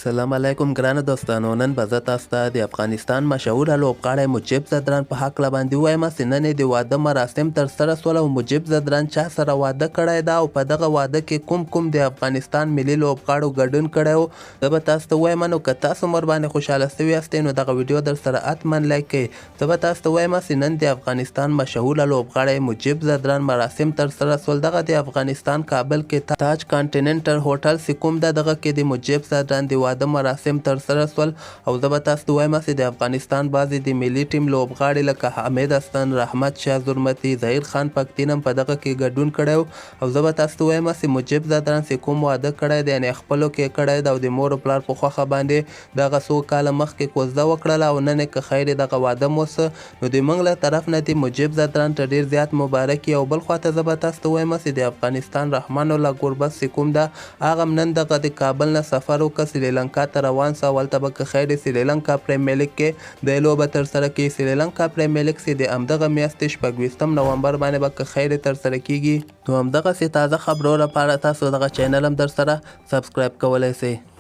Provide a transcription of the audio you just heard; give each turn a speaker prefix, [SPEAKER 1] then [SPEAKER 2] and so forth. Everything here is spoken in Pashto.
[SPEAKER 1] سلام علیکم ګرانو دوستانو. نن به زه تاسو ته د افغانستان مشهوره لوبغاړی مجیب زدران په هکله باندې ووایم چې نن یې د واده مراسم ترسره شول او مجیب زدران چا سره واده کړی ده او په دغه واده کې کوم د افغانستان ملي لوبغاړو ګډون کړی و. زه به تاسو ته ووایم نو که تاسو مور باندې خوشحاله سوي یاستئ نو دغه ویډیو در سره حتما لایک کړئ. زه به تاسو ته ووایم چې نن د افغانستان مشهوره لوبغاړی مجیب زدران مراسم ترسره شول. دغه د افغانستان کابل کې تاج کانټیننټل هوټل چې کوم ده دغه کې د مجیب زدران د واده مراسم ترسره شول او زه به تاسو ته ووایم چې د افغانستان بعضې د ملي ټیم لوبغاړي لکه حامد حسن، رحمت شاه زرمتي، ظهیر خان پکتین هم په دغه کې ګډون کړی او زه به تاسو ته ووایم چې مجیب زدران چې کوم واده کړی دی یعنې خپلو کې کړی دی او د مور او پلار په خوښه باندې دغه څو کاله مخکې کوزده وکړله او نن یې که خیر دغه واده موسه نو د موږ له طرف نه د مجیب زدران ته ډېر زیات مبارک او بل خواته زه به تاسو ته ووایم چې د افغانستان رحمان الله ګربز چې کوم ده هغه هم نن دغه د کابل نه سفر وکړ سریلانکا ته روان سو. هلته به که خیر سریلانکا پریمیر لیګ کې د لوبه ترسره کړي. سریلانکا پریمیر لیګ چې د همدغه میاشتې 26 نومبر باندې به که خیر ترسره کیږي. نو همدغسې تازه خبرو لپاره تاسو دغه چینل هم در سره سبسکرایب کولی شئ.